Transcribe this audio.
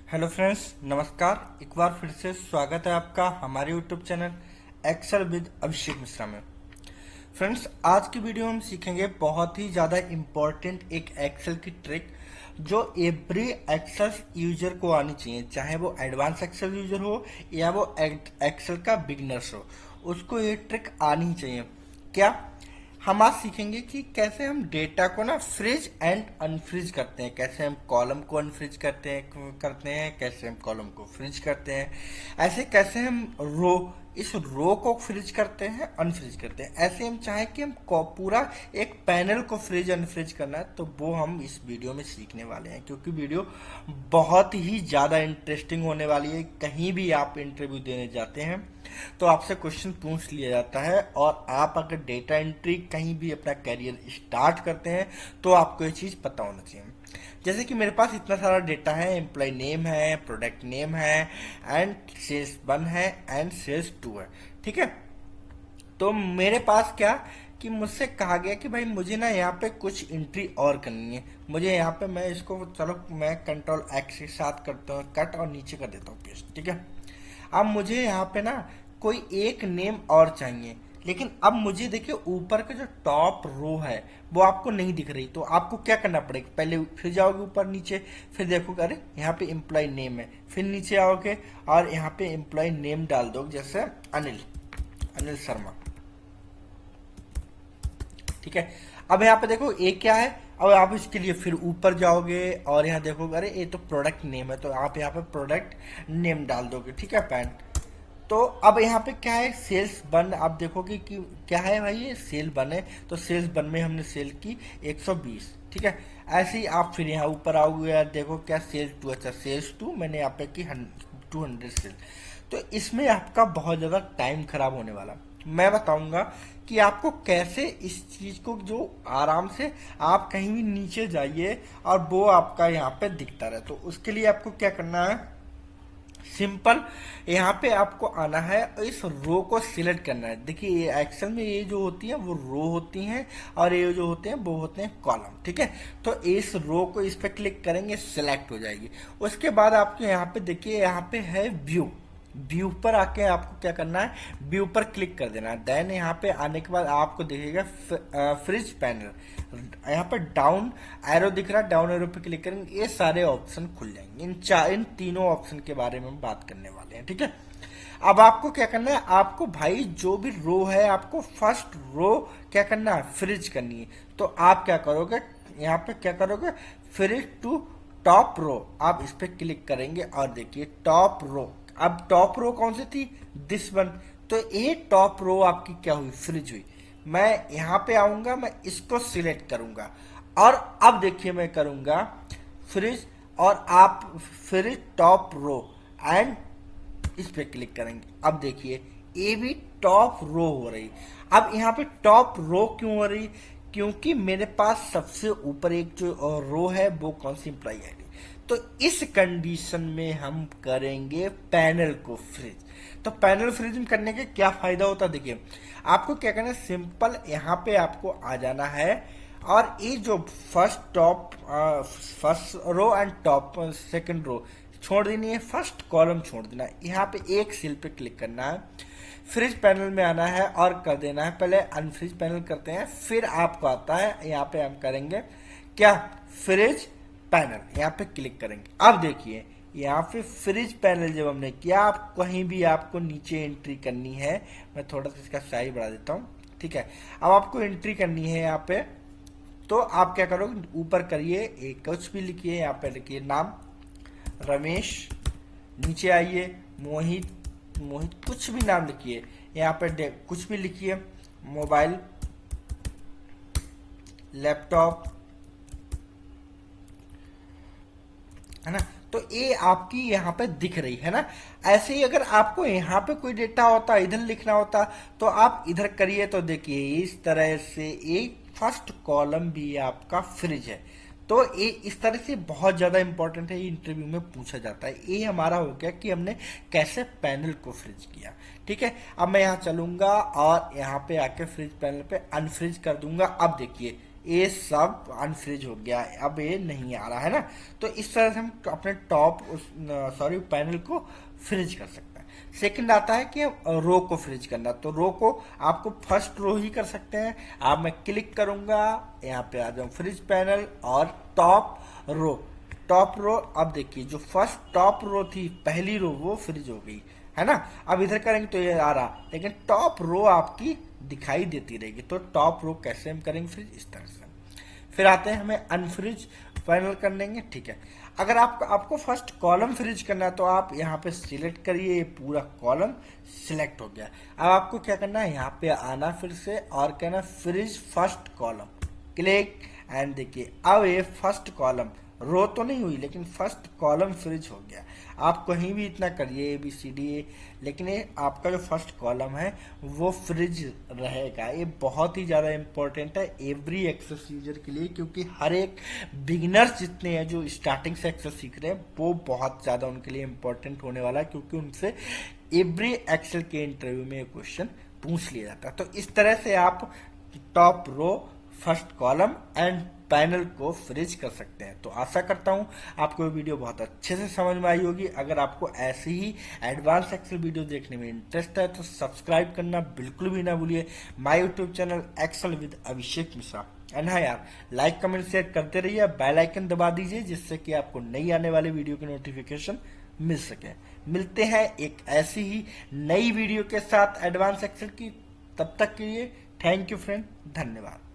Hello friends, नमस्कार। एक बार फिर से स्वागत है आपका हमारे YouTube channel Excel with Abhishek Mishra में। फ्रेंड्स, आज की वीडियो में हम सीखेंगे बहुत ही ज़्यादा इम्पोर्टेंट एक एक्सेल की ट्रिक जो एवरी एक्सेल यूजर को आनी चाहिए, चाहे वो एडवांस एक्सेल यूजर हो या वो एक्सेल का बिगनर्स हो, उसको ये ट्रिक आनी ही चाहिए। क्या हम आज सीखेंगे कि कैसे हम डेटा को ना फ्रीज एंड अनफ्रीज करते हैं, कैसे हम कॉलम को अनफ्रीज करते हैं, कैसे हम कॉलम को फ्रीज करते हैं, ऐसे कैसे हम इस रो को फ्रीज करते हैं, अनफ्रीज करते हैं। ऐसे हम चाहे कि हम पूरा एक पैनल को फ्रीज अनफ्रीज करना है, तो वो हम इस वीडियो में सीखने वाले हैं, क्योंकि वीडियो बहुत ही ज़्यादा इंटरेस्टिंग होने वाली है। कहीं भी आप इंटरव्यू देने जाते हैं तो आपसे क्वेश्चन पूछ लिया जाता है, और आप अगर डेटा एंट्री कहीं भी अपना करियर स्टार्ट करते हैं तो आपको ये चीज़ पता होना चाहिए। जैसे कि मेरे पास इतना सारा डेटा है, एम्प्लॉय नेम है, प्रोडक्ट नेम है, एंड सेल्स 1 है एंड सेल्स 2 है। ठीक है, तो मेरे पास क्या कि मुझसे कहा गया कि भाई मुझे ना यहाँ पे कुछ एंट्री और करनी है। मुझे यहाँ पे मैं इसको चलो मैं कंट्रोल एक्स के साथ करता हूँ कट और नीचे कर देता हूँ पेस्ट। ठीक है, अब मुझे यहाँ पे ना कोई एक नेम और चाहिए, लेकिन अब मुझे देखिए ऊपर का जो टॉप रो है वो आपको नहीं दिख रही। तो आपको क्या करना पड़ेगा, पहले फिर जाओगे ऊपर नीचे, फिर देखोगे अरे यहाँ पे एम्प्लॉय नेम है, फिर नीचे आओगे और यहाँ पे एम्प्लॉय नेम डाल दो, जैसे अनिल शर्मा। ठीक है, अब यहाँ पे देखो ए क्या है। अब आप इसके लिए फिर ऊपर जाओगे और यहाँ देखोगे अरे ये तो प्रोडक्ट नेम है, तो आप यहाँ पे प्रोडक्ट नेम डाल दोगे। ठीक है, पैन। तो अब यहाँ पे क्या है, सेल्स 1। आप देखोगे कि क्या है भाई, ये सेल 1 है, तो सेल्स 1 में हमने सेल की 120। ठीक है, ऐसे ही आप फिर यहाँ ऊपर आओगे यार, देखो क्या सेल्स 2। अच्छा, सेल्स 2 मैंने यहाँ पे की 200 सेल। तो इसमें आपका बहुत ज़्यादा टाइम खराब होने वाला। मैं बताऊंगा कि आपको कैसे इस चीज़ को जो आराम से आप कहीं भी नीचे जाइए और वो आपका यहाँ पे दिखता रहे। तो उसके लिए आपको क्या करना है, सिंपल यहाँ पे आपको आना है और इस रो को सिलेक्ट करना है। देखिए ये एक्सेल में ये जो होती है वो रो होती हैं, और ये जो होते हैं वो होते हैं कॉलम। ठीक है, तो इस रो को इस पे क्लिक करेंगे, सिलेक्ट हो जाएगी। उसके बाद आपको यहाँ पे देखिए यहाँ पे है व्यू। व्यू पर आके आपको क्या करना है, व्यू पर क्लिक कर देना है। देन यहाँ पे आने के बाद आपको दिखेगा फ्रिज पैनल। यहाँ पे डाउन एरो दिख रहा है, डाउन एरो पे क्लिक करेंगे, ये सारे ऑप्शन खुल जाएंगे। इन तीनों ऑप्शन के बारे में हम बात करने वाले हैं। ठीक है, अब आपको क्या करना है, आपको भाई जो भी रो है आपको फर्स्ट रो क्या करना है, फ्रिज करनी है। तो आप क्या करोगे, यहाँ पे क्या करोगे, फ्रिज टू टॉप रो, आप इस पे क्लिक करेंगे और देखिए टॉप रो। अब टॉप रो कौन सी थी, दिस वन। तो ये टॉप रो आपकी क्या हुई, फ्रिज हुई। मैं यहाँ पे आऊंगा, मैं इसको सिलेक्ट करूंगा, और अब देखिए मैं करूंगा फ्रिज, और आप फ्रिज टॉप रो एंड इस पे क्लिक करेंगे। अब देखिए ये भी टॉप रो हो रही। अब यहाँ पे टॉप रो क्यों हो रही, क्योंकि मेरे पास सबसे ऊपर एक जो रो है वो कौन सी, एम्प्लॉय आईडी। तो इस कंडीशन में हम करेंगे पैनल को फ्रीज। तो पैनल फ्रीज करने के क्या फायदा होता है, देखिए आपको क्या करना है, सिंपल यहाँ पे आपको आ जाना है, और ये जो first row and top second row छोड़ देनी है, फर्स्ट कॉलम छोड़ देना है। यहाँ पे एक सेल पे क्लिक करना है, फ्रिज पैनल में आना है और कर देना है, पहले अनफ्रिज पैनल करते हैं, फिर आपको आता है यहाँ पे हम करेंगे क्या, फ्रिज पैनल, यहाँ पे क्लिक करेंगे। अब देखिए यहाँ पे फ्रिज पैनल जब हमने किया, आप कहीं भी आपको नीचे एंट्री करनी है, मैं थोड़ा सा इसका साइज बढ़ा देता हूँ। ठीक है, अब आपको एंट्री करनी है यहाँ पे, तो आप क्या करोगे, ऊपर करिए, एक कुछ भी लिखिए, यहाँ पे लिखिए नाम रमेश, नीचे आइए मोहित कुछ भी नाम लिखिए, यहाँ पे कुछ भी लिखिए, मोबाइल, लैपटॉप, है ना। तो ये आपकी यहाँ पे दिख रही है ना। ऐसे ही अगर आपको यहाँ पे कोई डेटा होता, इधर लिखना होता, तो आप इधर करिए, तो देखिए इस तरह से एक फर्स्ट कॉलम भी आपका फ्रिज है। तो ये इस तरह से बहुत ज़्यादा इंपॉर्टेंट है, ये इंटरव्यू में पूछा जाता है। ये हमारा हो गया कि हमने कैसे पैनल को फ्रिज किया। ठीक है, अब मैं यहाँ चलूंगा और यहाँ पे आके फ्रिज पैनल पे अनफ्रिज कर दूंगा। अब देखिए ये सब अनफ्रिज हो गया, अब ये नहीं आ रहा है ना। तो इस तरह से हम अपने टॉप पैनल को फ्रिज कर सकते हैं। सेकंड आता है कि रो को फ्रिज करना। तो रो को आपको फर्स्ट रो ही कर सकते हैं। अब मैं क्लिक करूंगा, यहाँ पे आ जाऊं फ्रिज पैनल और टॉप रो। अब देखिए जो फर्स्ट टॉप रो थी, पहली रो, वो फ्रिज हो गई है ना। अब इधर करेंगे तो ये आ रहा, लेकिन टॉप रो आपकी दिखाई देती रहेगी। तो टॉप रो कैसे हम करेंगे फ्रिज, इस तरह से। फिर आते हैं हमें अनफ्रिज पैनल कर लेंगे, ठीक है। अगर आपको फर्स्ट कॉलम फ्रिज करना है तो आप यहाँ पे सिलेक्ट करिए, ये पूरा कॉलम सिलेक्ट हो गया। अब आपको क्या करना है, यहाँ पे आना फिर से और कहना fridge first column, click and देखिए अब ये फर्स्ट कॉलम, रो तो नहीं हुई लेकिन फर्स्ट कॉलम फ्रिज हो गया। आप कहीं भी इतना करिए ABCD, लेकिन ये आपका जो फर्स्ट कॉलम है वो फ्रिज रहेगा। ये बहुत ही ज़्यादा इंपॉर्टेंट है एवरी एक्सेस यूजर के लिए, क्योंकि हर एक बिगिनर्स जितने हैं जो स्टार्टिंग से एक्सेस सीख रहे हैं, वो बहुत ज़्यादा उनके लिए इंपॉर्टेंट होने वाला है, क्योंकि उनसे एवरी एक्सेल के इंटरव्यू में ये क्वेश्चन पूछ लिया जाता है। तो इस तरह से आप top row, first column and panel को फ्रिज कर सकते हैं। तो आशा करता हूं आपको ये वीडियो बहुत अच्छे से समझ में आई होगी। अगर आपको ऐसी ही एडवांस एक्सेल वीडियो देखने में इंटरेस्ट है तो सब्सक्राइब करना बिल्कुल भी ना भूलिए my YouTube channel Excel with Abhishek Mishra. And हाँ यार, लाइक कमेंट शेयर करते रहिए, बेल आइकन दबा दीजिए जिससे कि आपको नई आने वाले वीडियो की नोटिफिकेशन मिल सके। मिलते हैं एक ऐसी ही नई वीडियो के साथ एडवांस एक्सेल की, तब तक के लिए थैंक यू फ्रेंड, धन्यवाद।